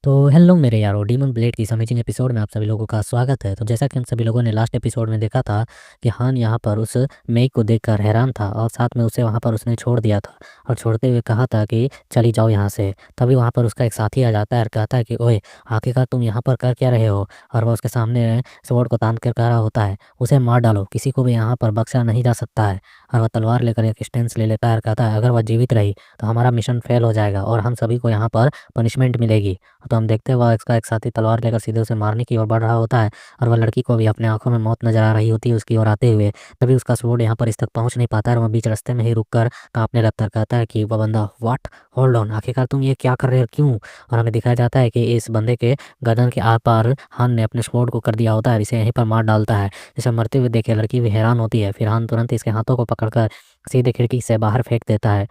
तो हेलो मेरे यारो, डीमन ब्लेड की अमेजिंग एपिसोड में आप सभी लोगों का स्वागत है। तो जैसा कि हम सभी लोगों ने लास्ट एपिसोड में देखा था कि हान यहाँ पर उस मेई को देखकर हैरान था और साथ में उसे वहाँ पर उसने छोड़ दिया था और छोड़ते हुए कहा था कि चली जाओ यहाँ से। तभी वहाँ पर उसका एक साथी आ जाता है और कहता है कि ओए, आखिरकार तुम यहाँ पर कर क्या रहे हो। और वह उसके सामने स्वॉर्ड को तान कर कह रहा होता है, उसे मार डालो, किसी को भी यहाँ पर बख्शा नहीं जा सकता है। और वह तलवार लेकर एक स्टेंस ले लेता है और कहता है, अगर वह जीवित रही तो हमारा मिशन फेल हो जाएगा और हम सभी को यहाँ पर पनिशमेंट मिलेगी। तो हम देखते हैं वह इसका एक साथी तलवार लेकर सीधे उसे मारने की ओर बढ़ रहा होता है और वह लड़की को भी अपने आंखों में मौत नजर आ रही होती है उसकी ओर आते हुए। तभी उसका स्वॉर्ड यहाँ पर इस तक पहुंच नहीं पाता है और वह बीच रास्ते में ही रुककर कांपने लगता है। कहता है कि वह बंदा, व्हाट, होल्ड ऑन, आखिरकार तुम ये क्या कर रहे हो, क्यों। और हमें दिखाया जाता है कि इस बंदे के गर्दन के आर पार हान ने अपने स्वॉर्ड को कर दिया होता है, इसे यहीं पर मार डालता है। इसे मरते हुए देखे लड़की भी हैरान होती है। फिर हान तुरंत इसके हाथों को पकड़कर सीधे खिड़की से बाहर फेंक देता है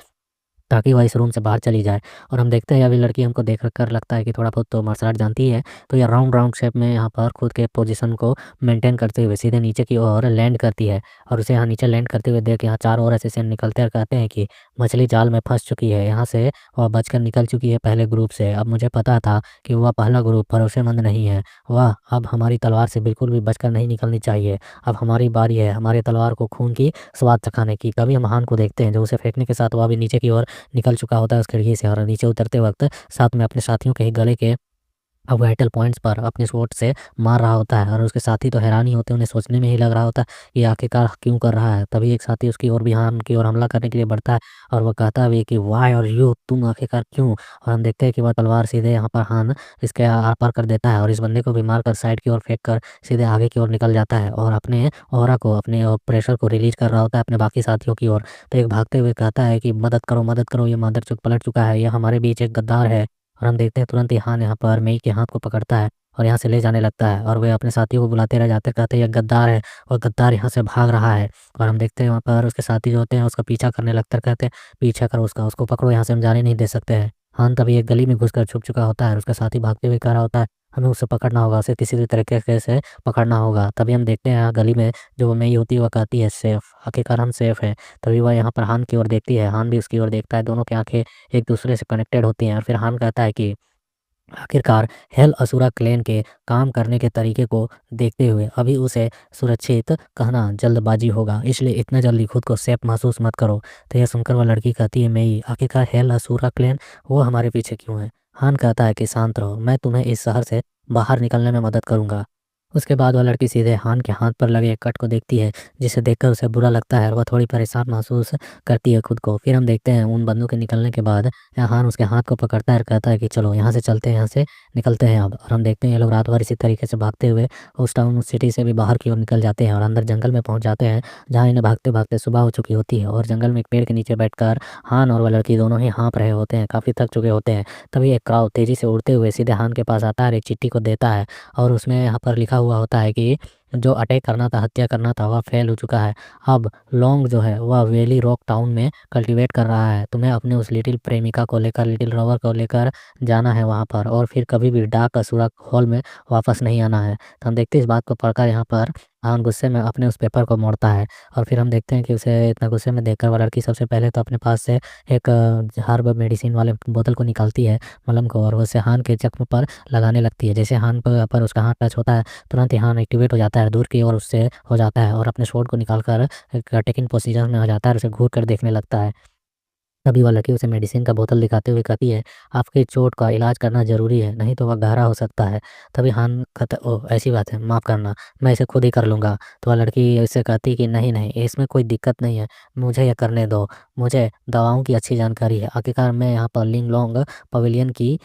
ताकि वह इस रूम से बाहर चली जाए। और हम देखते हैं अभी लड़की हमको देख कर लगता है कि थोड़ा बहुत तो मार्शल आर्ट जानती है। तो यह राउंड राउंड शेप में यहाँ पर खुद के पोजीशन को मेंटेन करते हुए सीधे नीचे की ओर लैंड करती है। और उसे यहाँ नीचे लैंड करते हुए देख यहाँ चारों ओर असिस्टेंट निकलते हैं और कहते हैं कि मछली जाल में फंस चुकी है, यहाँ से वह बचकर निकल चुकी है पहले ग्रुप से। अब मुझे पता था कि वह पहला ग्रुप भरोसेमंद नहीं है, वह अब हमारी तलवार से बिल्कुल भी बचकर नहीं निकलनी चाहिए। अब हमारी बारी है हमारी तलवार को खून की स्वाद चखाने की। तभी हम हान को देखते हैं जो उसे फेंकने के साथ वह भी नीचे की ओर निकल चुका होता है उस खिड़की से। और नीचे उतरते वक्त साथ में अपने साथियों के ही गले के वाइटल पॉइंट्स पर अपने स्वॉर्ड से मार रहा होता है। और उसके साथी तो हैरान ही होते हैं, उन्हें सोचने में ही लग रहा होता है कि आखिरकार क्यों कर रहा है। तभी एक साथी उसकी ओर भी हान की ओर हमला करने के लिए बढ़ता है और वह कहता भी है कि वाई और यू, तुम आखिरकार क्यों। और हम देखते हैं कि वह तलवार सीधे यहाँ पर हान इसके आर पार कर देता है और इस बंदे को भी मारकर साइड की ओर फेंक कर सीधे आगे की ओर निकल जाता है और अपने ऑरा को, अपने प्रेशर को रिलीज कर रहा होता है अपने बाकी साथियों की ओर। तो एक भागते हुए कहता है कि मदद करो मदद करो, ये मादर चौक पलट चुका है, यह हमारे बीच एक गद्दार है। और हम देखते हैं तुरंत ही हान यहाँ पर मेई के हाथ को पकड़ता है और यहाँ से ले जाने लगता है और वे अपने साथियों को बुलाते रह जाते, कहते हैं, यह गद्दार है और गद्दार यहाँ से भाग रहा है। और हम देखते हैं वहाँ पर उसके साथी जो होते हैं उसका पीछा करने लगते हैं, कहते हैं पीछा करो उसका, उसको पकड़ो, यहाँ से हम जाने नहीं दे सकते हैं। हान तभी एक गली में घुसकर छुप चुका होता है और उसका साथी भागते हुए कह रहा होता है, हमें उसे पकड़ना होगा, उसे किसी भी तरीके से पकड़ना होगा। तभी हम देखते हैं यहाँ गली में जो मेई होती है वह कहती है सेफ, आखिरकार हम सेफ है। तभी वह यहाँ पर हान की ओर देखती है, हान भी उसकी ओर देखता है, दोनों की आंखें एक दूसरे से कनेक्टेड होती हैं। और फिर हान कहता है कि आखिरकार हेल असुरा क्लैन के काम करने के तरीके को देखते हुए अभी उसे सुरक्षित कहना जल्दबाजी होगा, इसलिए इतना जल्दी खुद को सेफ महसूस मत करो। तो यह सुनकर वह लड़की कहती है, मेई, आखिरकार हेल असुरा क्लैन वो हमारे पीछे क्यों है। हान कहता है कि शांत रहो, मैं तुम्हें इस शहर से बाहर निकलने में मदद करूंगा। उसके बाद वह लड़की सीधे हान के हाथ पर लगे एक कट को देखती है जिसे देखकर उसे बुरा लगता है और वह थोड़ी परेशान महसूस करती है खुद को। फिर हम देखते हैं उन बंदों के निकलने के बाद हान उसके हाथ को पकड़ता है और कहता है कि चलो यहाँ से चलते हैं, यहाँ से निकलते हैं अब। और हम देखते हैं ये लोग रात भर इसी तरीके से भागते हुए उस टाउन, उस सिटी से भी बाहर की ओर निकल जाते हैं और अंदर जंगल में पहुंच जाते हैं जहाँ इन्हें भागते भागते सुबह हो चुकी होती है। और जंगल में एक पेड़ के नीचे बैठकर हान और वह लड़की दोनों ही हाँप रहे होते हैं, काफ़ी थक चुके होते हैं। तभी एक क्राउ तेजी से उड़ते हुए सीधे हान के पास आता है और एक चिट्ठी को देता है और उसमें यहाँ पर लिखा हुआ होता है कि जो अटैक करना था, हत्या करना था, वह फेल हो चुका है। अब लॉन्ग जो है वह वेली रॉक टाउन में कल्टीवेट कर रहा है, तुम्हें अपने उस लिटिल प्रेमिका को लेकर, लिटिल रवर को लेकर जाना है वहाँ पर और फिर कभी भी डार्क असुरा हॉल में वापस नहीं आना है। तो हम देखते हैं इस बात को पढ़कर यहाँ पर हान गुस्से में अपने उस पेपर को मोड़ता है और फिर हम देखते हैं कि उसे इतना गुस्से में देखकर वह लड़की सबसे पहले तो अपने पास से एक हर्ब मेडिसिन वाले बोतल को निकालती है, मलम को, और उसे हान के जख्म पर लगाने लगती है। जैसे हान पर उसका हाथ टच होता है तुरंत ही हान एक्टिवेट हो जाता है, दूर की ओर उससे हो जाता है और अपने स्वॉर्ड को निकालकर एक अटैकिंग पोजीशन में आ जाता है और उसे घूर कर देखने लगता है। तभी वह लड़की उसे मेडिसिन का बोतल दिखाते हुए कहती है, आपकी चोट का इलाज करना जरूरी है, नहीं तो वह गहरा हो सकता है। तभी हान कहता, ओह ऐसी बात है, माफ़ करना, मैं इसे खुद ही कर लूँगा। तो वह लड़की इससे कहती कि नहीं नहीं, इसमें कोई दिक्कत नहीं है, मुझे यह करने दो, मुझे दवाओं की अच्छी जानकारी है। आखिरकार मैं यहाँ पर लिंग लॉन्ग पवेलियन की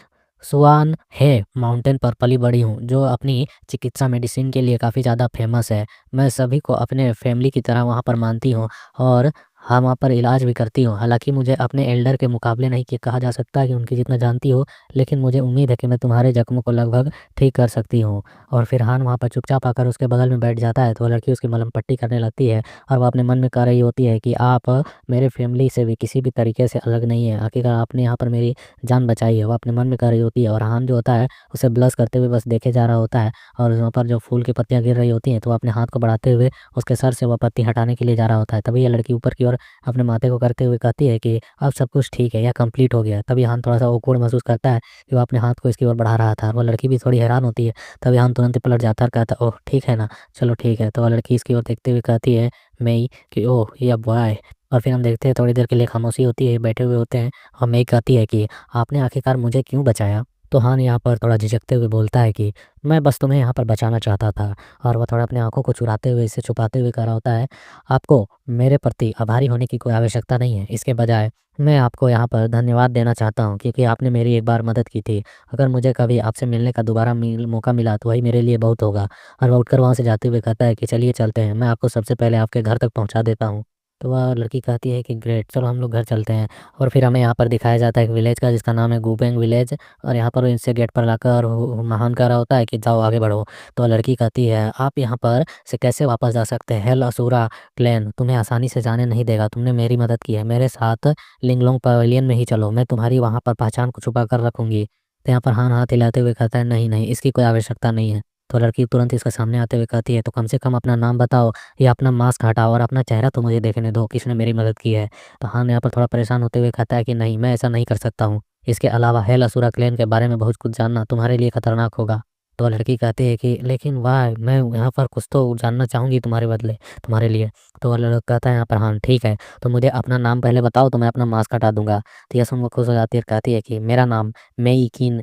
सुआन है माउंटेन पर पली बड़ी हूँ जो अपनी चिकित्सा मेडिसिन के लिए काफ़ी ज़्यादा फेमस है। मैं सभी को अपने फैमिली की तरह वहाँ पर मानती हूँ और हाँ वहाँ पर इलाज भी करती हूँ। हालांकि मुझे अपने एल्डर के मुकाबले नहीं कि कहा जा सकता कि उनकी जितना जानती हो, लेकिन मुझे उम्मीद है कि मैं तुम्हारे जख्मों को लगभग ठीक कर सकती हूँ। और फिर हान वहाँ पर चुपचाप आकर उसके बगल में बैठ जाता है तो वह लड़की उसकी मलहम पट्टी करने लगती है और वह अपने मन में कह रही होती है कि आप मेरे फैमिली से भी किसी भी तरीके से अलग नहीं है, आखिरकार आपने यहाँ पर मेरी जान बचाई है, वो अपने मन में कर रही होती है। और हान जो होता है उसे ब्लश करते हुए बस देखे जा रहा होता है और वहाँ पर जो फूल की पत्तियाँ गिर रही होती हैं तो वो अपने हाथ को बढ़ाते हुए उसके सर से वह पत्ती हटाने के लिए जा रहा होता है। तभी यह लड़की ऊपर की ओर और अपने माथे को करते हुए कहती है कि अब सब कुछ ठीक है या कंप्लीट हो गया। तभी हान थोड़ा-सा ऑकवर्ड महसूस करता है कि वो अपने हाथ को इसकी ओर बढ़ा रहा था, और वो लड़की भी थोड़ी हैरान होती है। तभी हान तुरंत ही पलट जाता है और कहता है, ओह! ठीक है ना, चलो ठीक है। तो वो लड़की इसकी ओर देखते हुए कहती है मेई कि ओह! या बॉय। और फिर हम देखते हैं थोड़ी देर के लिए खामोशी होती है, बैठे हुए होते हैं और मेई कहती है कि आपने आखिरकार मुझे क्यों बचाया? तो हान यहाँ पर थोड़ा झिझकते हुए बोलता है कि मैं बस तुम्हें यहाँ पर बचाना चाहता था। और वो थोड़ा अपनी आँखों को चुराते हुए, इसे छुपाते हुए कह रहा होता है, आपको मेरे प्रति आभारी होने की कोई आवश्यकता नहीं है। इसके बजाय मैं आपको यहाँ पर धन्यवाद देना चाहता हूँ, क्योंकि आपने मेरी एक बार मदद की थी। अगर मुझे कभी आपसे मिलने का दोबारा मौका मिला तो वही मेरे लिए बहुत होगा। और वो उठकर वहाँ से जाते हुए कहता है कि चलिए चलते हैं, मैं आपको सबसे पहले आपके घर तक पहुँचा देता हूँ। तो वह लड़की कहती है कि ग्रेट, चलो हम लोग घर चलते हैं। और फिर हमें यहाँ पर दिखाया जाता है एक विलेज का, जिसका नाम है गुपेंग विलेज। और यहाँ पर वो इनसे गेट पर लाकर महान कह रहा होता है कि जाओ आगे बढ़ो। तो लड़की कहती है आप यहाँ पर से कैसे वापस जा सकते हैं? हेल असुरा क्लैन तुम्हें आसानी से जाने नहीं देगा। तुमने मेरी मदद की है, मेरे साथ लिंगलोंग पवेलियन में ही चलो, मैं तुम्हारी वहाँ पर पहचान को छुपा कर रखूंगी। तो यहाँ पर हान हाथ हिलाते हुए कहता है नहीं नहीं, इसकी कोई आवश्यकता नहीं है। तो लड़की तुरंत इसके सामने आते हुए कहती है तो कम से कम अपना नाम बताओ या अपना मास्क हटाओ और अपना चेहरा तो मुझे देखने दो, किसने मेरी मदद की है। तो हान यहाँ पर थोड़ा परेशान होते हुए कहता है कि नहीं, मैं ऐसा नहीं कर सकता हूँ। इसके अलावा हेल असुरा क्लैन के बारे में बहुत कुछ जानना तुम्हारे लिए खतरनाक होगा। तो लड़की कहती है कि लेकिन वाह, मैं यहाँ पर कुछ तो जानना चाहूंगी तुम्हारे बदले, तुम्हारे लिए। तो वह लड़का कहता है यहाँ पर हाँ ठीक है, तो मुझे अपना नाम पहले बताओ तो मैं अपना मास्क हटा दूंगा। तो यह सुन वो खुश हो जाती है और कहती है कि मेरा नाम मेई किन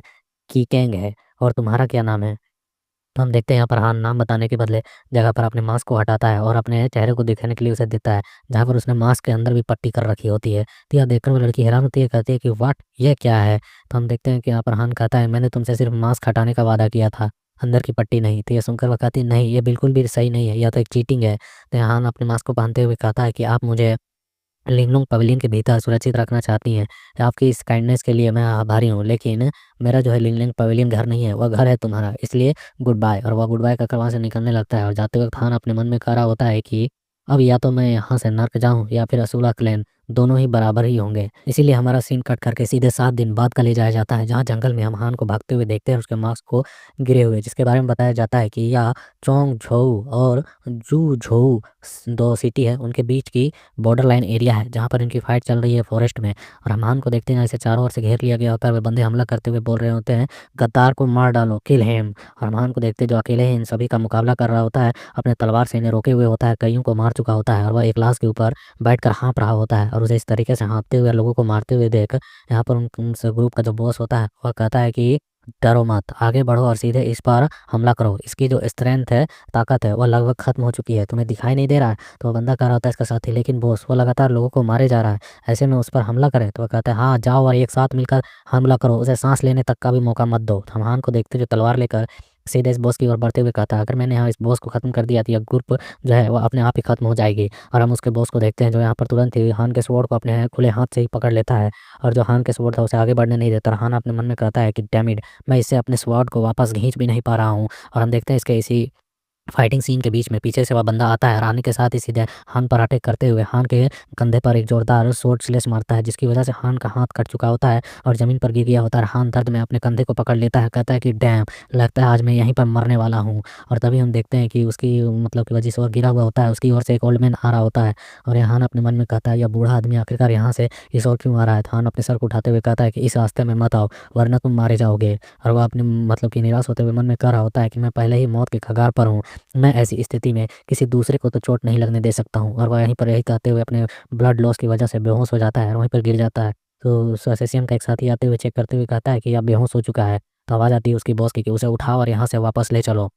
की कैंग है, और तुम्हारा क्या नाम है? तो हम देखते हैं यहाँ पर हान नाम बताने के बदले जगह पर अपने मास्क को हटाता है और अपने चेहरे को दिखाने के लिए उसे देता है, जहाँ पर उसने मास्क के अंदर भी पट्टी कर रखी होती है। तो यह देखकर वो लड़की हैरान होती है, कहती है कि वाट, ये क्या है? तो हम देखते हैं कि यहाँ पर हान कहता है मैंने तुमसे सिर्फ मास्क हटाने का वादा किया था, अंदर की पट्टी नहीं। तो यह सुनकर वो कहती है नहीं, ये बिल्कुल भी सही नहीं है, यह तो एक चीटिंग है। तो हान अपने मास्क को पहनते हुए कहता है कि आप मुझे लिंगलोंग पवेलियन के भीतर सुरक्षित रखना चाहती हैं। आपकी इस काइंडनेस के लिए मैं आभारी हूँ, लेकिन मेरा जो है लिंगलोंग पवेलियन घर नहीं है, वह घर है तुम्हारा, इसलिए गुड बाय। और वह गुड बाय कहकर वहाँ से निकलने लगता है और जाते वक्त हान अपने मन में कह रहा होता है कि अब या तो मैं यहाँ से नर्क जाऊँ या फिर असूला क्लैन, दोनों ही बराबर ही होंगे। इसीलिए हमारा सीन कट करके सीधे 7 दिन बाद का ले जाया जाता है, जहाँ जंगल में हम हान को भागते हुए देखते हैं, उसके मास्क को गिरे हुए, जिसके बारे में बताया जाता है कि यह चोंग झोऊ और जू झोऊ दो सिटी है, उनके बीच की बॉर्डर लाइन एरिया है, जहाँ पर इनकी फाइट चल रही है फॉरेस्ट में। और हम को देखते हैं इसे चारों ओर से घेर लिया गया होता है। वे बंदे हमला करते हुए बोल रहे होते हैं गद्दार को मार डालो, किल हिम। और हम को देखते जो अकेले ही इन सभी का मुकाबला कर रहा होता है, अपने तलवार से इन्हें रोके हुए होता है, कईयों को मार चुका होता है और वह एक लाश के ऊपर बैठकर हाँप रहा होता है। और उसे इस तरीके से हाँपते हुए लोगों को मारते हुए देख यहाँ पर उन ग्रुप का जो बॉस होता है वह कहता है कि डरो मत, आगे बढ़ो और सीधे इस पर हमला करो। इसकी जो स्ट्रेंथ है, ताकत है, वह लगभग खत्म हो चुकी है, तुम्हें दिखाई नहीं दे रहा है? तो वो बंदा कह रहा होता है इसका साथी, लेकिन बॉस वो लगातार लोगों को मारे जा रहा है, ऐसे में उस पर हमला करें? तो वो कहता है हाँ जाओ और एक साथ मिलकर हमला करो, उसे सांस लेने तक का भी मौका मत दो। तो हम हान को देखते जो तलवार लेकर सीधे इस बॉस की ओर बढ़ते हुए कहता है अगर मैंने यहाँ इस बॉस को खत्म कर दिया तो यह ग्रुप जो है वो अपने आप ही खत्म हो जाएगी। और हम उसके बॉस को देखते हैं जो यहाँ पर तुरंत ही हान के स्वॉर्ड को अपने खुले हाथ से ही पकड़ लेता है, और जो हान के स्वॉर्ड था उसे आगे बढ़ने नहीं देता। और हान अपने मन में कहता है कि डैम इट, मैं इससे अपने स्वॉर्ड को वापस खींच भी नहीं पा रहा हूँ। और हम देखते हैं इसके इसी फाइटिंग सीन के बीच में पीछे से वह बंदा आता है और आने के साथ ही सीधे हान पर अटैक करते हुए हान के कंधे पर एक जोरदार शॉर्ट स्लैश मारता है, जिसकी वजह से हान का हाथ कट चुका होता है और जमीन पर गिर गया होता है। हान दर्द में अपने कंधे को पकड़ लेता है, कहता है कि डैम, लगता है आज मैं यहीं पर मरने वाला हूँ। और तभी हम देखते हैं कि उसकी मतलब की वजह से वह गिरा हुआ होता है, उसकी ओर से एक ओल्ड मैन आ रहा होता है। और हान अपने मन में कहता है यह बूढ़ा आदमी आखिरकार यहाँ से इस ओर क्यों आ रहा है? हान अपने सर को उठाते हुए कहता है कि इस रास्ते में मत आओ, वरना तुम मारे जाओगे। और वह अपने मतलब कि निराश होते हुए मन में कह रहा होता है कि मैं पहले ही मौत के कगार पर हूँ, मैं ऐसी स्थिति में किसी दूसरे को तो चोट नहीं लगने दे सकता हूँ। और वह यहीं पर यही कहते हुए अपने ब्लड लॉस की वजह से बेहोश हो जाता है और वहीं पर गिर जाता है। तो उस एसोसिएशन का एक साथी आते हुए चेक करते हुए कहता है कि यह बेहोश हो चुका है। तो आवाज़ आती है उसकी बॉस की कि उसे उठाओ और यहाँ से वापस ले चलो।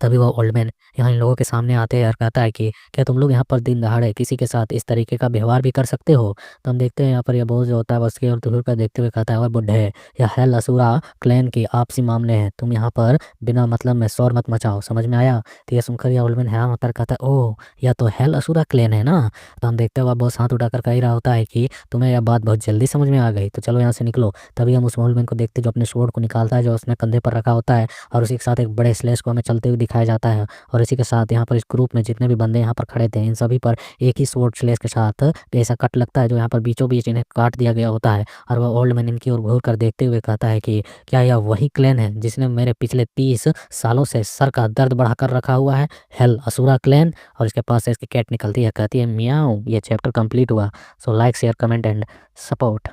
तभी वो ओल्ड मैन यहाँ इन लोगों के सामने आते हैं और कहता है कि क्या तुम लोग यहाँ पर दिन दहाड़े किसी के साथ इस तरीके का व्यवहार भी कर सकते हो? तो हम देखते हैं यहाँ पर यह बॉस जो होता है उसकी ओर दूर कर देखते हुए कहता है और बुढ़े, यह हेल असुरा क्लैन के आपसी मामले हैं, तुम यहाँ पर बिना मतलब में शोर मत मचाओ, समझ में आया? तो यह सुनकर यह ओल्ड मैन हैरान होता है, कहता है ओह, यह तो हेल असुरा क्लैन है ना? तो हम देखते हैं वह बॉस हाथ उठाकर कह ही रहा होता है कि तुम्हें यह बात बहुत जल्दी समझ में आ गई, तो चलो यहाँ से निकलो। तभी हम उस ओल्ड मैन को देखते जो अपने स्वॉर्ड को निकालता है, जो उसने कंधे पर रखा होता है, और उसी के साथ एक बड़े स्लेश को हमें चलते हुए दिखाया जाता है। और इसी के साथ यहाँ पर इस ग्रुप में जितने भी बंदे यहाँ पर खड़े थे इन सभी पर एक ही स्वॉर्ड स्लेश के साथ ऐसा कट लगता है जो यहाँ पर बीचों बीच इन्हें काट दिया गया होता है। और वह ओल्ड मैन इनकी ओर घूर कर देखते हुए कहता है कि क्या यह वही क्लैन है जिसने मेरे पिछले 30 सालों से सर का दर्द बढ़ाकर रखा हुआ है, हेल असुरा क्लैन। और इसके पास से इसकी कैट निकलती है, कहती है मियाओ। ये चैप्टर कंप्लीट हुआ। So like share comment and support.